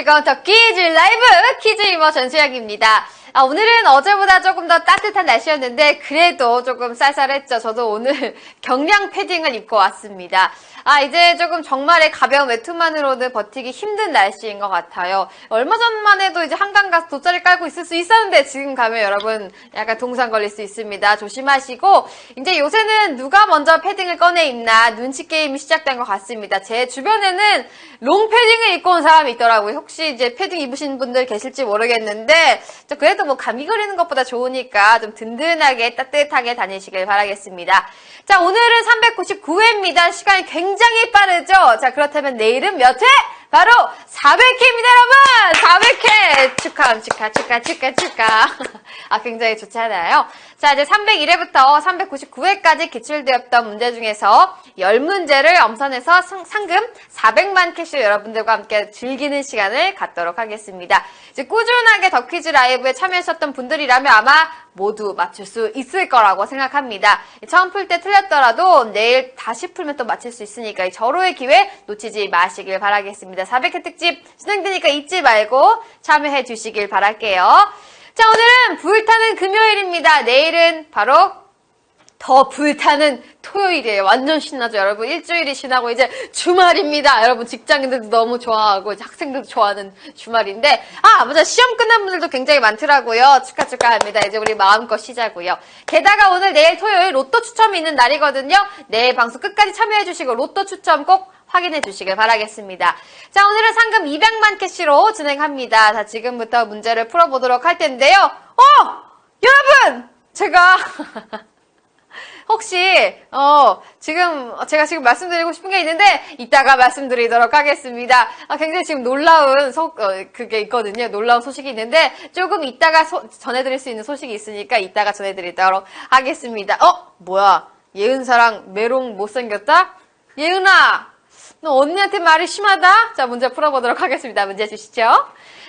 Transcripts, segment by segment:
즐거운 더 퀴즈 라이브 퀴즈 이모 전수영입니다. 오늘은 어제보다 조금 더 따뜻한 날씨였는데 그래도 조금 쌀쌀했죠. 저도 오늘 경량 패딩을 입고 왔습니다. 이제 조금 정말의 가벼운 외투만으로는 버티기 힘든 날씨인 것 같아요. 얼마 전만 해도 이제 한강 가서 돗자리 깔고 있을 수 있었는데 지금 가면 여러분 약간 동상 걸릴 수 있습니다. 조심하시고 이제 요새는 누가 먼저 패딩을 꺼내 입나 눈치 게임이 시작된 것 같습니다. 제 주변에는 롱 패딩을 입고 온 사람이 있더라고요. 혹시 이제 패딩 입으신 분들 계실지 모르겠는데 그래도 뭐 감기 걸리는 것보다 좋으니까 좀 든든하게 따뜻하게 다니시길 바라겠습니다. 자, 오늘은 399회입니다. 시간이 굉장히 빠르죠? 자, 그렇다면 내일은 몇 회? 바로 400회입니다, 여러분! 400회! 축하. 굉장히 좋지 않아요? 자, 이제 301회부터 399회까지 기출되었던 문제 중에서 10문제를 엄선해서 상금 400만 캐시 여러분들과 함께 즐기는 시간을 갖도록 하겠습니다. 이제 꾸준하게 더 퀴즈 라이브에 참여하셨던 분들이라면 아마 모두 맞출 수 있을 거라고 생각합니다. 처음 풀 때 틀렸더라도 내일 다시 풀면 또 맞힐 수 있으니까 절호의 기회 놓치지 마시길 바라겠습니다. 400회 특집 진행되니까 잊지 말고 참여해 주시길 바랄게요. 자, 오늘은 불타는 금요일입니다. 내일은 바로 더 불타는 토요일이에요. 완전 신나죠, 여러분. 일주일이 지나고 이제 주말입니다. 여러분, 직장인들도 너무 좋아하고 이제 학생들도 좋아하는 주말인데 맞아. 시험 끝난 분들도 굉장히 많더라고요. 축하합니다. 이제 우리 마음껏 쉬자고요. 게다가 오늘 내일 토요일 로또 추첨이 있는 날이거든요. 내일 방송 끝까지 참여해 주시고 로또 추첨 꼭 확인해 주시길 바라겠습니다. 자, 오늘은 상금 200만 캐시로 진행합니다. 자, 지금부터 문제를 풀어보도록 할 텐데요. 여러분! 제가 혹시 제가 지금 말씀드리고 싶은 게 있는데 이따가 말씀드리도록 하겠습니다. 굉장히 지금 놀라운 그게 있거든요. 놀라운 소식이 있는데 조금 이따가 전해드릴 수 있는 소식이 있으니까 이따가 전해드리도록 하겠습니다. 뭐야? 예은사랑 메롱 못생겼다? 예은아! 너 언니한테 말이 심하다? 자, 문제 풀어보도록 하겠습니다. 문제 주시죠.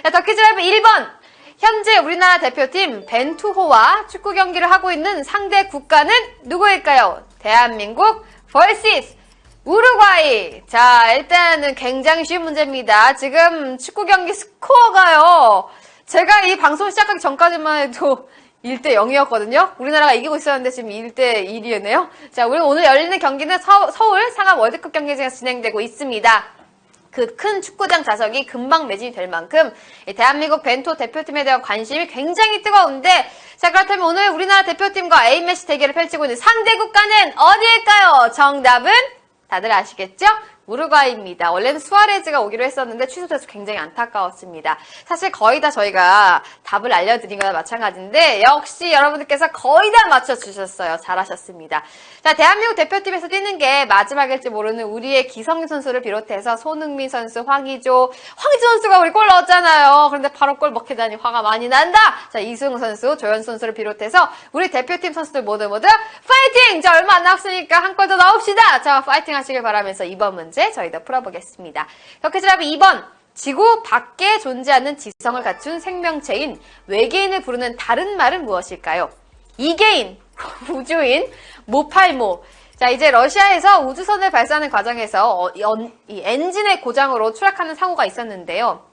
자, 더 퀴즈 라이브 1번. 현재 우리나라 대표팀 벤투호와 축구 경기를 하고 있는 상대 국가는 누구일까요? 대한민국 vs 우루과이. 자, 일단은 굉장히 쉬운 문제입니다. 지금 축구 경기 스코어가요. 제가 이 방송 시작하기 전까지만 해도 1대 0이었거든요. 우리나라가 이기고 있었는데 지금 1대 1이네요. 자, 우리 오늘 열리는 경기는 서울 상암 월드컵 경기장에서 진행되고 있습니다. 그 큰 축구장 좌석이 금방 매진이 될 만큼 대한민국 벤투호 대표팀에 대한 관심이 굉장히 뜨거운데 자, 그렇다면 오늘 우리나라 대표팀과 A매치 대결을 펼치고 있는 상대 국가는 어디일까요? 정답은 다들 아시겠죠? 우루과이입니다. 원래는 수아레즈가 오기로 했었는데 취소돼서 굉장히 안타까웠습니다. 사실 거의 다 저희가 답을 알려드린 거나 마찬가지인데 역시 여러분들께서 거의 다 맞춰주셨어요. 잘하셨습니다. 자, 대한민국 대표팀에서 뛰는 게 마지막일지 모르는 우리의 기성용 선수를 비롯해서 손흥민 선수, 황의조 선수가 우리 골 넣었잖아요. 그런데 바로 골 먹히다니 화가 많이 난다. 자, 이승우 선수, 조현수 선수를 비롯해서 우리 대표팀 선수들 모두 파이팅! 자, 얼마 안 남았으니까 한 골 더 넣읍시다. 자, 파이팅 하시길 바라면서 이번 문제 저희도 풀어보겠습니다. 퀴즈라이브 2번. 지구 밖에 존재하는 지성을 갖춘 생명체인 외계인을 부르는 다른 말은 무엇일까요? 이계인, 우주인, 모팔모. 자, 이제 러시아에서 우주선을 발사하는 과정에서 이 엔진의 고장으로 추락하는 사고가 있었는데요.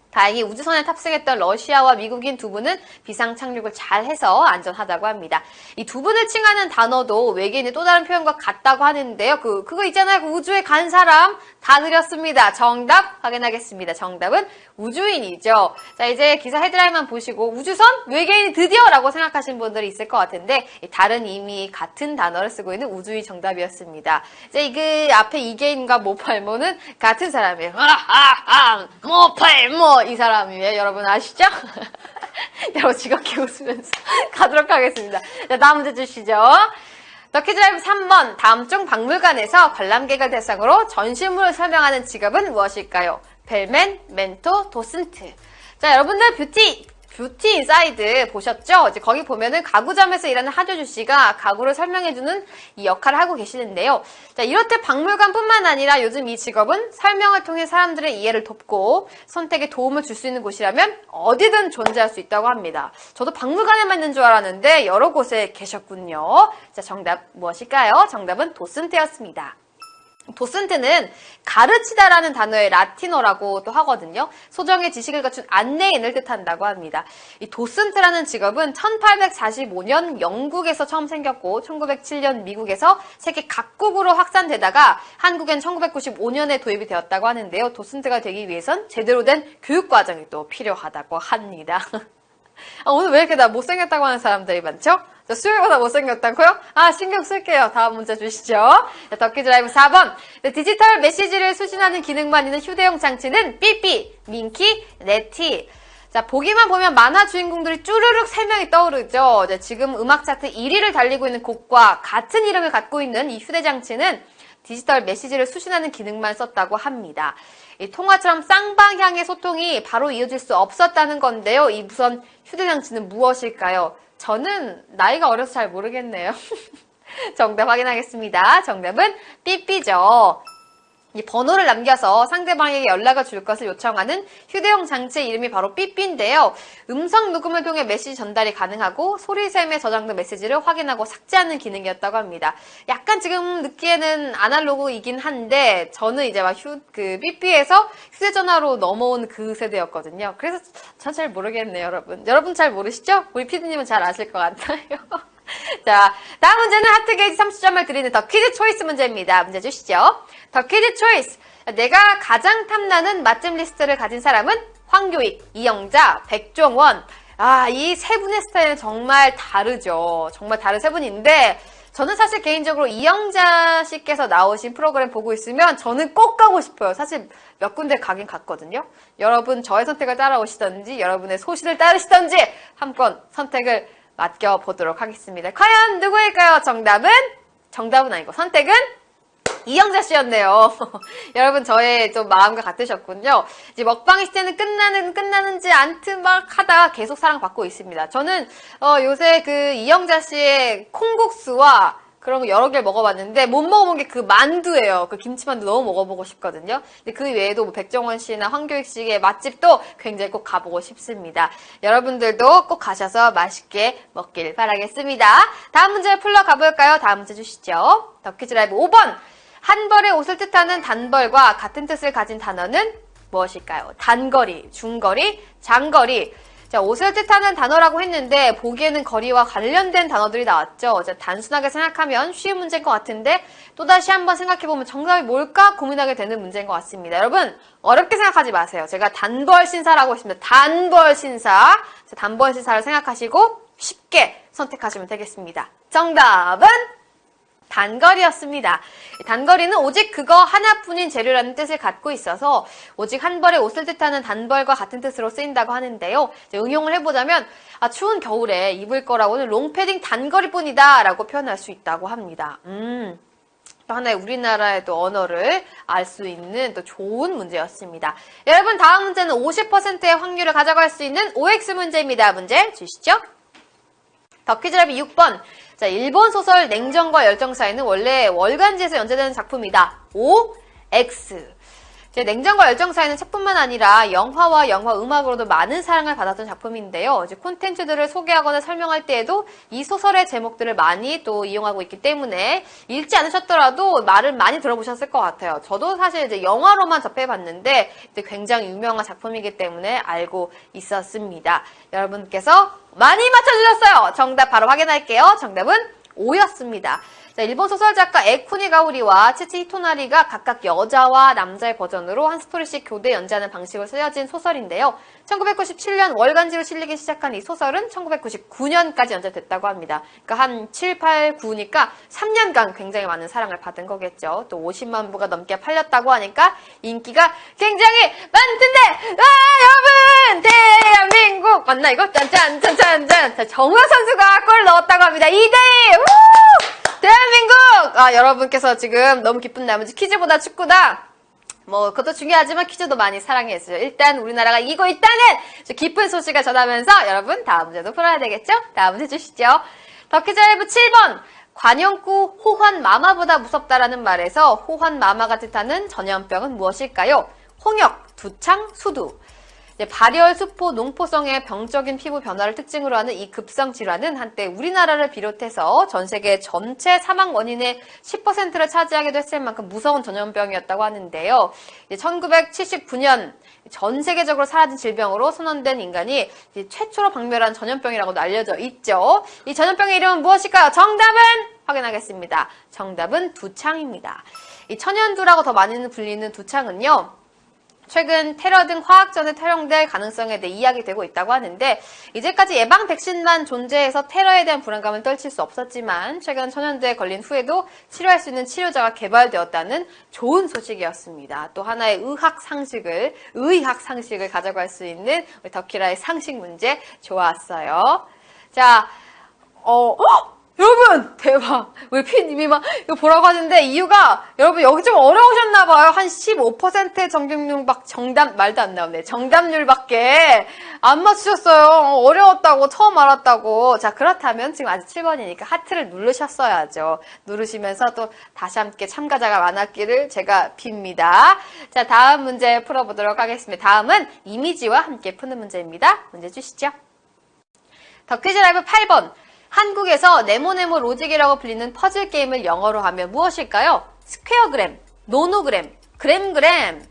다행히 우주선에 탑승했던 러시아와 미국인 두 분은 비상 착륙을 잘 해서 안전하다고 합니다. 이 두 분을 칭하는 단어도 외계인의 또 다른 표현과 같다고 하는데요. 그거 있잖아요. 그 우주에 간 사람 다 드렸습니다. 정답 확인하겠습니다. 정답은 우주인이죠. 자, 이제 기사 헤드라인만 보시고 우주선? 외계인이 드디어라고 생각하시는 분들이 있을 것 같은데 다른 이미 같은 단어를 쓰고 있는 우주인 정답이었습니다. 이제 그 앞에 이계인과 모팔모는 같은 사람이에요. 모팔모 이 사람이에요. 여러분 아시죠? 여러분 즐겁게 웃으면서 가도록 하겠습니다. 자, 다음 문제 주시죠. 더 퀴즈라이브 3번. 다음 중 박물관에서 관람객을 대상으로 전시물을 설명하는 직업은 무엇일까요? 벨맨, 멘토, 도슨트. 자, 여러분들 뷰티 인사이드 보셨죠? 이제 거기 보면은 가구점에서 일하는 하조주 씨가 가구를 설명해주는 이 역할을 하고 계시는데요. 자, 이렇듯 박물관뿐만 아니라 요즘 이 직업은 설명을 통해 사람들의 이해를 돕고 선택에 도움을 줄 수 있는 곳이라면 어디든 존재할 수 있다고 합니다. 저도 박물관에만 있는 줄 알았는데 여러 곳에 계셨군요. 자, 정답 무엇일까요? 정답은 도슨트였습니다. 도슨트는 가르치다라는 단어의 라틴어라고 또 하거든요. 소정의 지식을 갖춘 안내인을 뜻한다고 합니다. 이 도슨트라는 직업은 1845년 영국에서 처음 생겼고 1907년 미국에서 세계 각국으로 확산되다가 한국엔 1995년에 도입이 되었다고 하는데요. 도슨트가 되기 위해선 제대로 된 교육과정이 또 필요하다고 합니다. 오늘 왜 이렇게 나 못생겼다고 하는 사람들이 많죠? 수요일보다 못생겼다고요? 신경 쓸게요. 다음 문제 주시죠. 덕키즈 라이브 4번. 디지털 메시지를 수신하는 기능만 있는 휴대용 장치는 삐삐, 민키, 네티. 자, 보기만 보면 만화 주인공들이 쭈르륵 3명이 떠오르죠. 지금 음악 차트 1위를 달리고 있는 곡과 같은 이름을 갖고 있는 이 휴대장치는 디지털 메시지를 수신하는 기능만 썼다고 합니다. 이 통화처럼 쌍방향의 소통이 바로 이어질 수 없었다는 건데요. 이 무선 휴대장치는 무엇일까요? 저는 나이가 어려서 잘 모르겠네요. 정답 확인하겠습니다. 정답은 삐삐죠. 이 번호를 남겨서 상대방에게 연락을 줄 것을 요청하는 휴대용 장치의 이름이 바로 삐삐인데요. 음성 녹음을 통해 메시지 전달이 가능하고 소리샘에 저장된 메시지를 확인하고 삭제하는 기능이었다고 합니다. 약간 지금 듣기에는 아날로그이긴 한데 저는 이제 막 삐삐에서 휴대전화로 넘어온 그 세대였거든요. 그래서 전 잘 모르겠네요, 여러분. 여러분 잘 모르시죠? 우리 피디님은 잘 아실 것 같아요. 자, 다음 문제는 하트게이지 30점을 드리는 더 퀴즈 초이스 문제입니다. 문제 주시죠. 더 퀴즈 초이스. 내가 가장 탐나는 맛집 리스트를 가진 사람은 황교익, 이영자, 백종원. 이 세 분의 스타일은 정말 다르죠. 정말 다른 세 분인데 저는 사실 개인적으로 이영자 씨께서 나오신 프로그램 보고 있으면 저는 꼭 가고 싶어요. 사실 몇 군데 가긴 갔거든요. 여러분 저의 선택을 따라오시던지 여러분의 소신을 따르시던지 한번 선택을 맡겨보도록 하겠습니다. 과연 누구일까요? 정답은 아니고 선택은 이영자 씨였네요. 여러분 저의 좀 마음과 같으셨군요. 이제 먹방의 시대는 끝나는지 않트막 하다 계속 사랑받고 있습니다. 저는 요새 그 이영자 씨의 콩국수와 그런 거 여러 개를 먹어봤는데 못 먹어본 게 그 만두예요. 그 김치만두 너무 먹어보고 싶거든요. 근데 그 외에도 뭐 백종원 씨나 황교익 씨의 맛집도 굉장히 꼭 가보고 싶습니다. 여러분들도 꼭 가셔서 맛있게 먹길 바라겠습니다. 다음 문제 풀러 가볼까요? 다음 문제 주시죠. 덕키즈 라이브 5번. 한 벌의 옷을 뜻하는 단벌과 같은 뜻을 가진 단어는 무엇일까요? 단거리, 중거리, 장거리. 자, 옷을 뜻하는 단어라고 했는데 보기에는 거리와 관련된 단어들이 나왔죠. 자, 단순하게 생각하면 쉬운 문제인 것 같은데 또다시 한번 생각해보면 정답이 뭘까 고민하게 되는 문제인 것 같습니다. 여러분 어렵게 생각하지 마세요. 제가 단벌신사라고 했습니다. 단벌신사. 자, 단벌신사를 생각하시고 쉽게 선택하시면 되겠습니다. 정답은 단거리였습니다. 단거리는 오직 그거 하나뿐인 재료라는 뜻을 갖고 있어서 오직 한 벌의 옷을 뜻하는 단벌과 같은 뜻으로 쓰인다고 하는데요. 이제 응용을 해보자면 추운 겨울에 입을 거라고는 롱패딩 단거리뿐이다 라고 표현할 수 있다고 합니다. 또 하나의 우리나라의 또 언어를 알 수 있는 또 좋은 문제였습니다. 여러분 다음 문제는 50%의 확률을 가져갈 수 있는 OX 문제입니다. 문제 주시죠. 더 퀴즈 라이브 6번. 자, 일본 소설 냉정과 열정 사이는 원래 월간지에서 연재되는 작품이다. OX. 냉정과 열정 사이는 책뿐만 아니라 영화와 영화 음악으로도 많은 사랑을 받았던 작품인데요. 이제 콘텐츠들을 소개하거나 설명할 때에도 이 소설의 제목들을 많이 또 이용하고 있기 때문에 읽지 않으셨더라도 말을 많이 들어보셨을 것 같아요. 저도 사실 이제 영화로만 접해봤는데 이제 굉장히 유명한 작품이기 때문에 알고 있었습니다. 여러분께서 많이 맞춰주셨어요. 정답 바로 확인할게요. 정답은 O였습니다. 자, 일본 소설 작가 에쿠니 가오리와 치치 히토나리가 각각 여자와 남자의 버전으로 한 스토리씩 교대 연재하는 방식으로 쓰여진 소설인데요. 1997년 월간지로 실리기 시작한 이 소설은 1999년까지 연재됐다고 합니다. 그러니까 한 7, 8, 9니까 3년간 굉장히 많은 사랑을 받은 거겠죠. 또 50만 부가 넘게 팔렸다고 하니까 인기가 굉장히 많던데 여러분 대한민국 맞나 이거? 짠짠짠짠짠. 자, 정우영 선수가 골 넣었다고 합니다. 2대2 대한민국! 여러분께서 지금 너무 기쁜 나머지 퀴즈보다 축구다. 그것도 중요하지만 퀴즈도 많이 사랑해주세요. 일단 우리나라가 이기고 있다는 기쁜 소식을 전하면서 여러분 다음 문제도 풀어야 되겠죠? 다음 문제 주시죠. 더 퀴즈 라이브 7번. 관용구 호환마마보다 무섭다라는 말에서 호환마마가 뜻하는 전염병은 무엇일까요? 홍역, 두창, 수두. 이제 발열, 수포, 농포성의 병적인 피부 변화를 특징으로 하는 이 급성 질환은 한때 우리나라를 비롯해서 전 세계 전체 사망 원인의 10%를 차지하기도 했을 만큼 무서운 전염병이었다고 하는데요. 1979년 전 세계적으로 사라진 질병으로 선언된 인간이 최초로 박멸한 전염병이라고도 알려져 있죠. 이 전염병의 이름은 무엇일까요? 정답은 확인하겠습니다. 정답은 두창입니다. 이 천연두라고 더 많이 불리는 두창은요, 최근 테러 등 화학전에 사용될 가능성에 대해 이야기되고 있다고 하는데, 이제까지 예방 백신만 존재해서 테러에 대한 불안감을 떨칠 수 없었지만 최근 천연두에 걸린 후에도 치료할 수 있는 치료자가 개발되었다는 좋은 소식이었습니다. 또 하나의 의학 상식을 가져갈 수 있는 우리 덕키라의 상식 문제 좋았어요. 자, 여러분 대박. 우리 피디님이 막 이거 보라고 하는데 이유가 여러분 여기 좀 어려우셨나봐요. 한 15%의 정답 말도 안 나오네. 정답률밖에 안 맞추셨어요. 어려웠다고 처음 알았다고. 자, 그렇다면 지금 아직 7번이니까 하트를 누르셨어야죠. 누르시면서 또 다시 함께 참가자가 많았기를 제가 빕니다. 자, 다음 문제 풀어보도록 하겠습니다. 다음은 이미지와 함께 푸는 문제입니다. 문제 주시죠. 덕퀴즈 라이브 8번. 한국에서 네모네모 로직이라고 불리는 퍼즐 게임을 영어로 하면 무엇일까요? 스퀘어그램, 노노그램, 그램그램.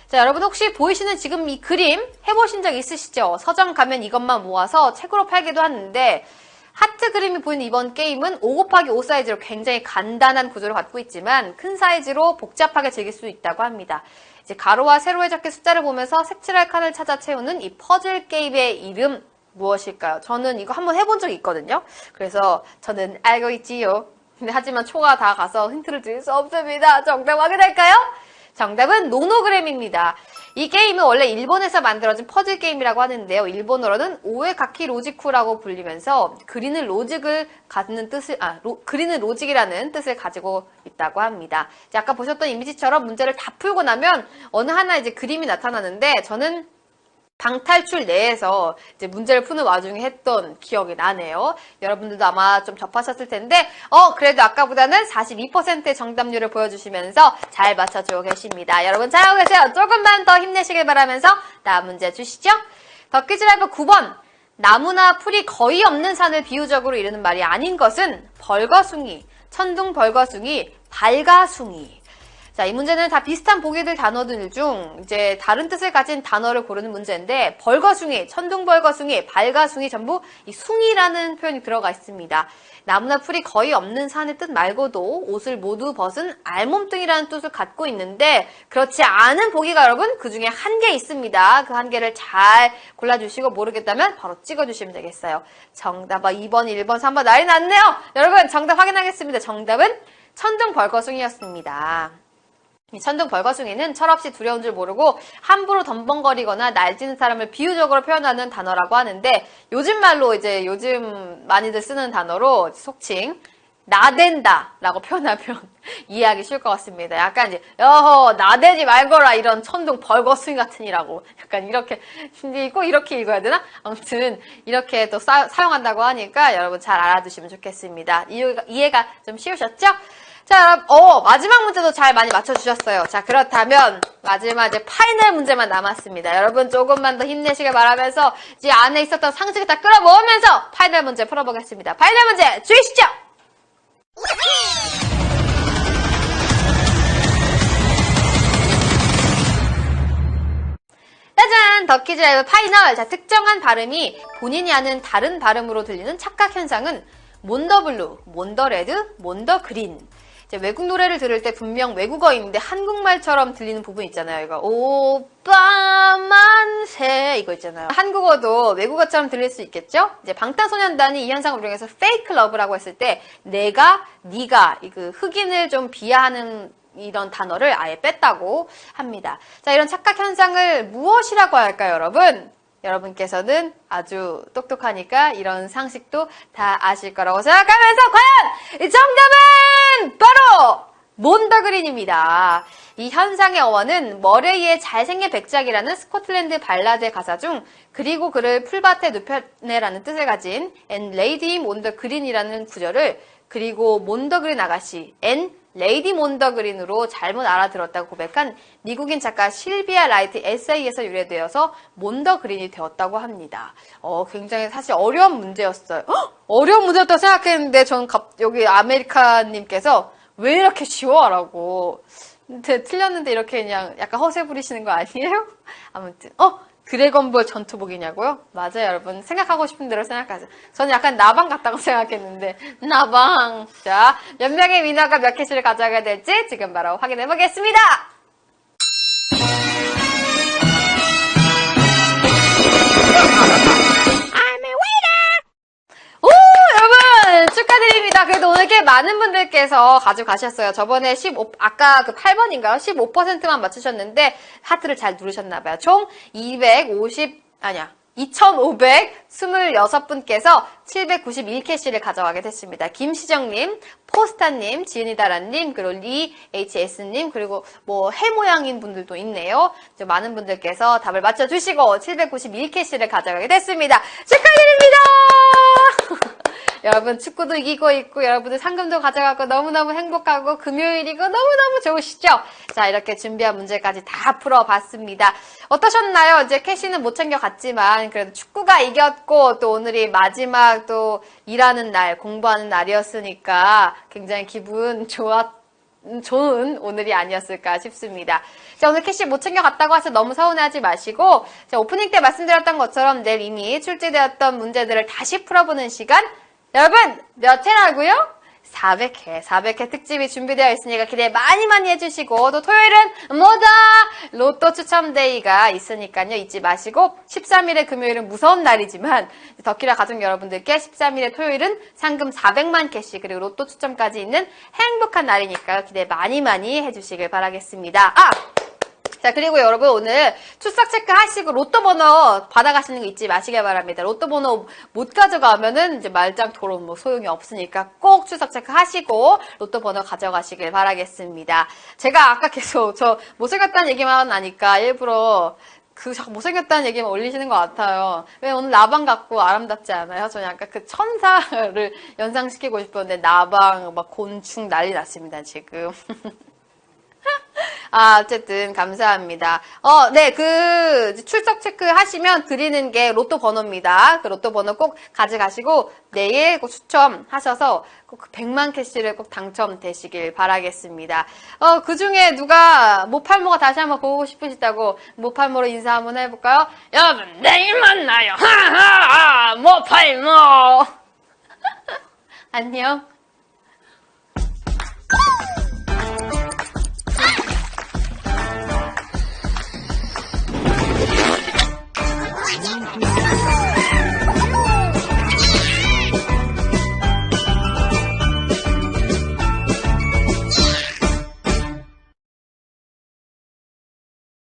자, 여러분 혹시 보이시는 지금 이 그림 해보신 적 있으시죠? 서점 가면 이것만 모아서 책으로 팔기도 하는데, 하트 그림이 보이는 이번 게임은 5 곱하기 5 사이즈로 굉장히 간단한 구조를 갖고 있지만 큰 사이즈로 복잡하게 즐길 수 있다고 합니다. 이제 가로와 세로에 적힌 숫자를 보면서 색칠할 칸을 찾아 채우는 이 퍼즐 게임의 이름 무엇일까요? 저는 이거 한번 해본 적이 있거든요. 그래서 저는 알고 있지요. 근데 하지만 초가 다 가서 힌트를 드릴 수 없습니다. 정답 확인할까요? 정답은 노노그램입니다. 이 게임은 원래 일본에서 만들어진 퍼즐 게임이라고 하는데요. 일본어로는 오에가키 로지쿠라고 불리면서 그리는 로직이라는 뜻을 가지고 있다고 합니다. 아까 보셨던 이미지처럼 문제를 다 풀고 나면 어느 하나 이제 그림이 나타나는데, 저는 방탈출 내에서 이제 문제를 푸는 와중에 했던 기억이 나네요. 여러분들도 아마 좀 접하셨을 텐데, 그래도 아까보다는 42%의 정답률을 보여주시면서 잘 맞춰주고 계십니다. 여러분 잘하고 계세요. 조금만 더 힘내시길 바라면서 다음 문제 주시죠. 덕퀴즈 라이브 9번. 나무나 풀이 거의 없는 산을 비유적으로 이르는 말이 아닌 것은 벌거숭이, 천둥벌거숭이, 발가숭이. 자, 이 문제는 다 비슷한 보기들 단어들 중 이제 다른 뜻을 가진 단어를 고르는 문제인데, 벌거숭이, 천둥벌거숭이, 발가숭이 전부 이 숭이라는 표현이 들어가 있습니다. 나무나 풀이 거의 없는 산의 뜻 말고도 옷을 모두 벗은 알몸뚱이라는 뜻을 갖고 있는데, 그렇지 않은 보기가 여러분 그 중에 한 개 있습니다. 그 한 개를 잘 골라주시고 모르겠다면 바로 찍어주시면 되겠어요. 정답 2번, 1번, 3번 난리 났네요. 여러분 정답 확인하겠습니다. 정답은 천둥벌거숭이였습니다. 이 천둥벌거숭이는 철없이 두려운 줄 모르고 함부로 덤벙거리거나 날뛰는 사람을 비유적으로 표현하는 단어라고 하는데, 요즘 말로 이제 요즘 많이들 쓰는 단어로 속칭 나댄다 라고 표현하면 이해하기 쉬울 것 같습니다. 약간 이제 여허 나대지 말거라 이런 천둥벌거숭이 같으니라고, 약간 이렇게 꼭 이렇게 읽어야 되나? 아무튼 이렇게 또 사용한다고 하니까 여러분 잘 알아두시면 좋겠습니다. 이해가 좀 쉬우셨죠? 자, 마지막 문제도 잘 많이 맞춰주셨어요. 자, 그렇다면 마지막 이제 파이널 문제만 남았습니다. 여러분 조금만 더 힘내시길 바라면서 이제 안에 있었던 상식을 다 끌어모으면서 파이널 문제 풀어보겠습니다. 파이널 문제 주시죠! 짜잔! 덕퀴즈 라이브 파이널! 자, 특정한 발음이 본인이 아는 다른 발음으로 들리는 착각 현상은 몬더블루, 몬더레드, 몬더그린. 외국 노래를 들을 때 분명 외국어인데 한국말처럼 들리는 부분 있잖아요. 이거 오빠 만세 이거 있잖아요. 한국어도 외국어처럼 들릴 수 있겠죠? 이제 방탄소년단이 이 현상을 활용해서 페이크 러브라고 했을 때 내가, 네가 그 흑인을 좀 비하하는 이런 단어를 아예 뺐다고 합니다. 자, 이런 착각 현상을 무엇이라고 할까요, 여러분? 여러분께서는 아주 똑똑하니까 이런 상식도 다 아실 거라고 생각하면서 과연 이 정답은 바로 몬더그린입니다. 이 현상의 어원은 머레이의 잘생긴 백작이라는 스코틀랜드 발라드 가사 중 그리고 그를 풀밭에 눕혀내라는 뜻을 가진 And Lady Mondergreen이라는 구절을 그리고 몬더그린 아가씨, 앤 레이디 몬더그린으로 잘못 알아들었다고 고백한 미국인 작가 실비아 라이트 에세이에서 유래되어서 몬더그린이 되었다고 합니다. 굉장히 사실 어려운 문제였어요. 어려운 문제였다고 생각했는데 저는 여기 아메리카님께서 왜 이렇게 쉬워? 라고. 틀렸는데 이렇게 그냥 약간 허세 부리시는 거 아니에요? 아무튼 드래곤볼 전투복이냐고요? 맞아요, 여러분. 생각하고 싶은 대로 생각하세요. 저는 약간 나방 같다고 생각했는데 나방. 자, 몇 명의 위너가 몇 캐시를 가져가게 될지 지금 바로 확인해 보겠습니다. 오, 여러분 축하드립니다. 그래도 오늘 꽤 많은 분들께서 가져가셨어요. 저번에 아까 그 8번인가요? 15%만 맞추셨는데 하트를 잘 누르셨나봐요. 총 2,526분께서 791캐시를 가져가게 됐습니다. 김시정님, 포스타님, 지은이다라님, 그리고 리 HS님, 그리고 뭐 해 모양인 분들도 있네요. 많은 분들께서 답을 맞춰주시고 791캐시를 가져가게 됐습니다. 축하드립니다! 여러분 축구도 이기고 있고 여러분들 상금도 가져가고 너무너무 행복하고 금요일이고 너무너무 좋으시죠? 자, 이렇게 준비한 문제까지 다 풀어봤습니다. 어떠셨나요? 이제 캐시는 못 챙겨갔지만 그래도 축구가 이겼고 또 오늘이 마지막 또 일하는 날, 공부하는 날이었으니까 굉장히 기분 좋은 오늘이 아니었을까 싶습니다. 자, 오늘 캐시 못 챙겨갔다고 해서 너무 서운해하지 마시고 자, 오프닝 때 말씀드렸던 것처럼 내일 이미 출제되었던 문제들을 다시 풀어보는 시간 여러분 몇 회라고요? 400회 특집이 준비되어 있으니까 기대 많이 해주시고 또 토요일은 뭐다? 로또 추첨데이가 있으니까요. 잊지 마시고 13일의 금요일은 무서운 날이지만 덕키라 가족 여러분들께 13일의 토요일은 상금 400만 캐시 그리고 로또 추첨까지 있는 행복한 날이니까요. 기대 많이 해주시길 바라겠습니다. 자, 그리고 여러분 오늘 출석 체크하시고 로또 번호 받아가시는 거 잊지 마시길 바랍니다. 로또 번호 못 가져가면은 이제 말짱 토론 뭐 소용이 없으니까 꼭 출석 체크하시고 로또 번호 가져가시길 바라겠습니다. 제가 아까 계속 저 못생겼다는 얘기만 하니까 일부러 자꾸 못생겼다는 얘기만 올리시는 것 같아요. 왜 오늘 나방 같고 아름답지 않아요? 저는 약간 그 천사를 연상시키고 싶었는데 나방, 막 곤충 난리 났습니다, 지금. 어쨌든 감사합니다. 네, 출석 체크 하시면 드리는 게 로또 번호입니다. 그 로또 번호 꼭 가져가시고 내일 꼭 추첨하셔서 꼭 100만 캐시를 꼭 당첨되시길 바라겠습니다. 그 중에 누가 모팔모가 다시 한번 보고 싶으시다고 모팔모로 인사 한번 해볼까요? 여러분, 내일 만나요. 하하, 모팔모. 안녕. Thank you.